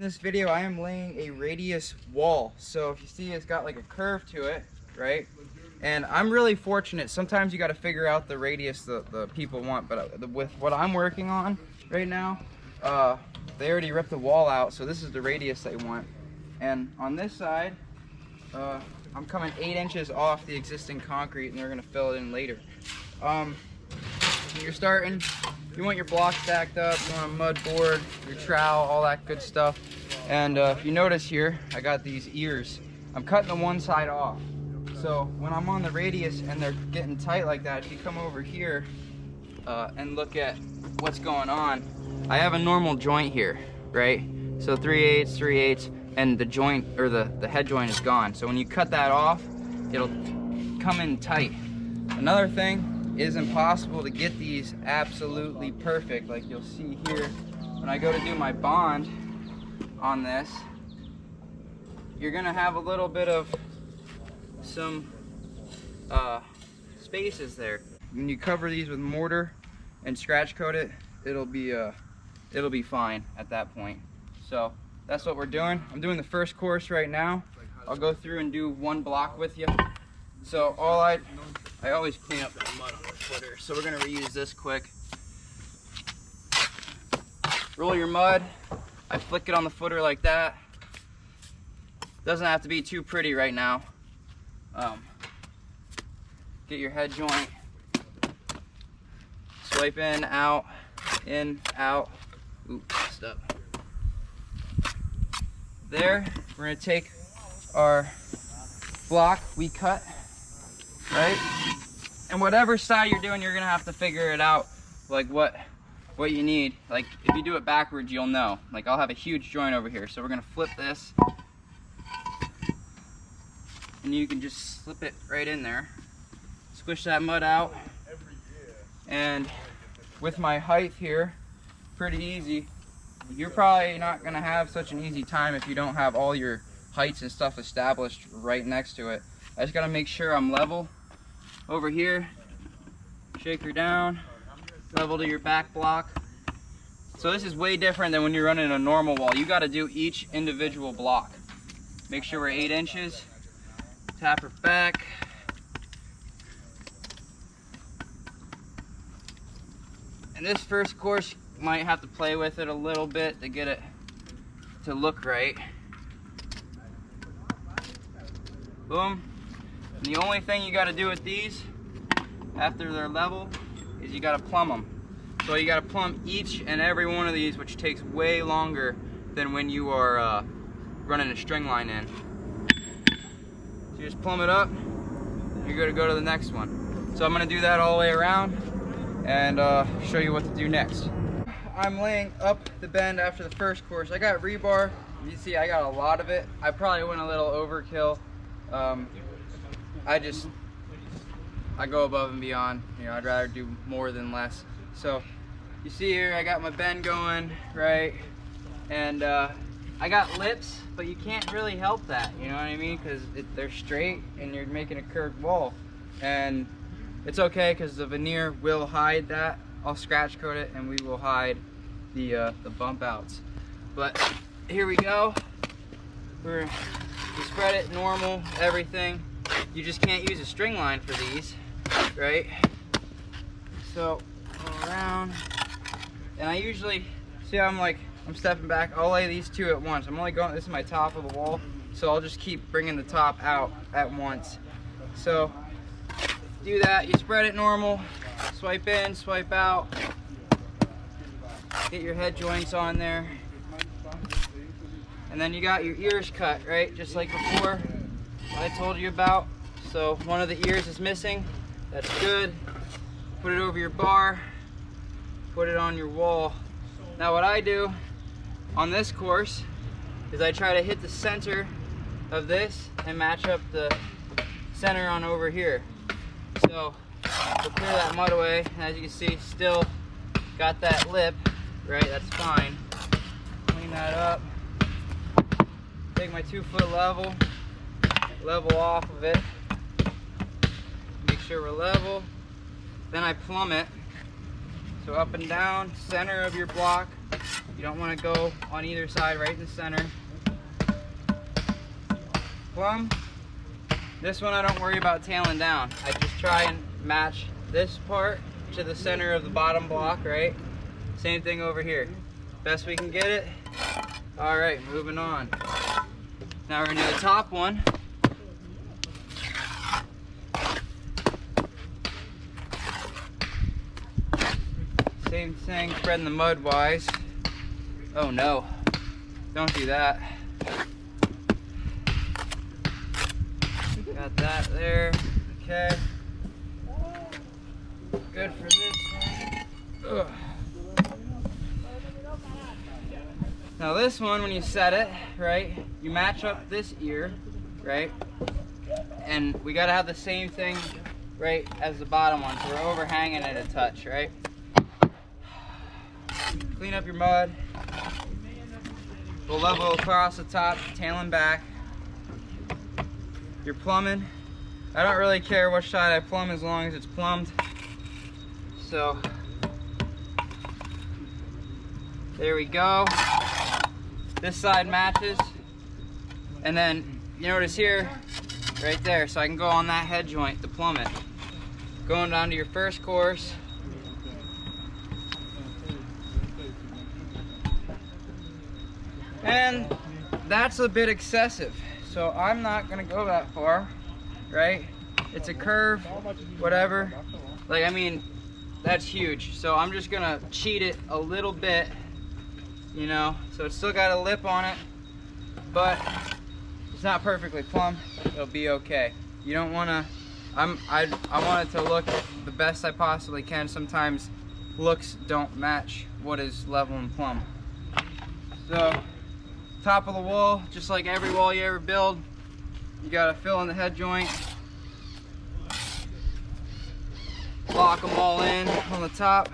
In this video, I am laying a radius wall. So if you see, it's got like a curve to it, right? And I'm really fortunate. Sometimes you got to figure out the radius the people want, but with what I'm working on right now, they already ripped the wall out, so this is the radius they want. And on this side, I'm coming 8 inches off the existing concrete, and they're gonna fill it in later. You're starting. You want your block stacked up, you want a mud board, your trowel, all that good stuff. And if you notice here, I got these ears. I'm cutting the one side off. So when I'm on the radius and they're getting tight like that, if you come over here and look at what's going on, I have a normal joint here, right? So 3/8, 3/8, and the joint, or the head joint is gone. So when you cut that off, it'll come in tight. Another thing, is impossible to get these absolutely perfect. Like you'll see here, when I go to do my bond on this, you're gonna have a little bit of some spaces there. When you cover these with mortar and scratch coat it, it'll be fine at that point. So that's what we're doing. I'm doing the first course right now. I'll go through and do one block with you. So I always clean up that mud on the footer, so we're gonna reuse this quick. Roll your mud. I flick it on the footer like that. Doesn't have to be too pretty right now. Get your head joint. Swipe in, out, Ooh, messed up. There, we're gonna take our block we cut, right? And whatever side you're doing, you're gonna have to figure it out, like what you need. Like if you do it backwards, you'll know. Like I'll have a huge joint over here, so we're gonna flip this, and you can just slip it right in there. Squish that mud out, and with my height here, pretty easy. You're probably not gonna have such an easy time if you don't have all your heights and stuff established right next to it. I just gotta make sure I'm level over here. Shake her down, level to your back block. So this is way different than when you're running a normal wall. You gotta do each individual block. Make sure we're 8 inches. Tap her back. And this first course, you might have to play with it a little bit to get it to look right. Boom. And the only thing you got to do with these after they're level is you got to plumb them. So you got to plumb each and every one of these, which takes way longer than when you are running a string line in. So you just plumb it up, you're going to go to the next one. So I'm going to do that all the way around and show you what to do next. I'm laying up the bend after the first course. I got rebar. You see I got a lot of it. I probably went a little overkill. I go above and beyond. You know, I'd rather do more than less. So you see here, I got my bend going, right? And I got lips, but you can't really help that, you know what I mean? Because they're straight and you're making a curved wall. And it's okay, because the veneer will hide that. I'll scratch coat it and we will hide the bump outs. But here we go. We spread it normal, everything. You just can't use a string line for these, right? So go around, and I usually see how I'm stepping back. I'll lay these two at once. I'm only going, this is my top of the wall, so I'll just keep bringing the top out at once. So do that. You spread it normal, swipe in, swipe out, get your head joints on there. And then you got your ears cut, right? Just like before, what I told you about. So one of the ears is missing. That's good. Put it over your bar, put it on your wall. Now what I do on this course is I try to hit the center of this and match up the center on over here. So we'll clear that mud away. And as you can see, still got that lip, right? That's fine. Clean that up. Take my 2-foot level off of it, make sure we're level, then I plumb it, so up and down, center of your block, You don't want to go on either side, right in the center. Plumb. This one I don't worry about tailing down. I just try and match this part to the center of the bottom block, right? Same thing over here. Best we can get it. All right, moving on. Now we're gonna do the top one. Same thing, spreading the mud wise. Oh no, don't do that. Got that there, okay. Good for this one. Ugh. Now this one, when you set it, right, you match up this ear, right? And we gotta have the same thing, right, as the bottom one, so we're overhanging it a touch, right? Clean up your mud. We'll level across the top, tailing back. You're plumbing. I don't really care which side I plumb as long as it's plumbed. So, there we go. This side matches. And then, you notice here, right there, so I can go on that head joint to plumb it. Going down to your first course. And that's a bit excessive. So I'm not gonna go that far, right? It's a curve, whatever. Like, I mean, that's huge. So I'm just gonna cheat it a little bit, you know? So it's still got a lip on it, but it's not perfectly plumb. It'll be okay. You don't wanna, I want it to look the best I possibly can. Sometimes looks don't match what is level and plumb. So, top of the wall, just like every wall you ever build, you gotta fill in the head joint, lock them all in on the top.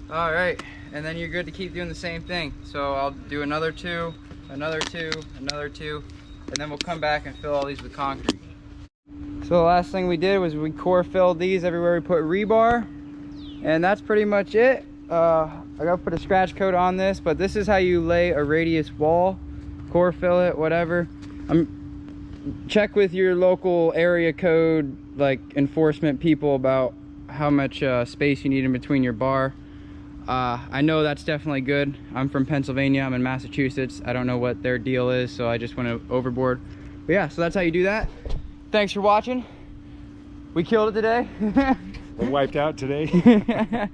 All right, and then you're good to keep doing the same thing. So I'll do another two, another two, another two, and then we'll come back and fill all these with concrete. So the last thing we did was we core filled these everywhere we put rebar, and that's pretty much it. I gotta put a scratch coat on this, but this is how you lay a radius wall, core fill it, whatever. Check with your local area code, like enforcement people, about how much space you need in between your bar. I know that's definitely good. I'm from Pennsylvania, I'm in Massachusetts. I don't know what their deal is, so I just went overboard. But yeah, so that's how you do that. Thanks for watching. We killed it today. We're wiped out today.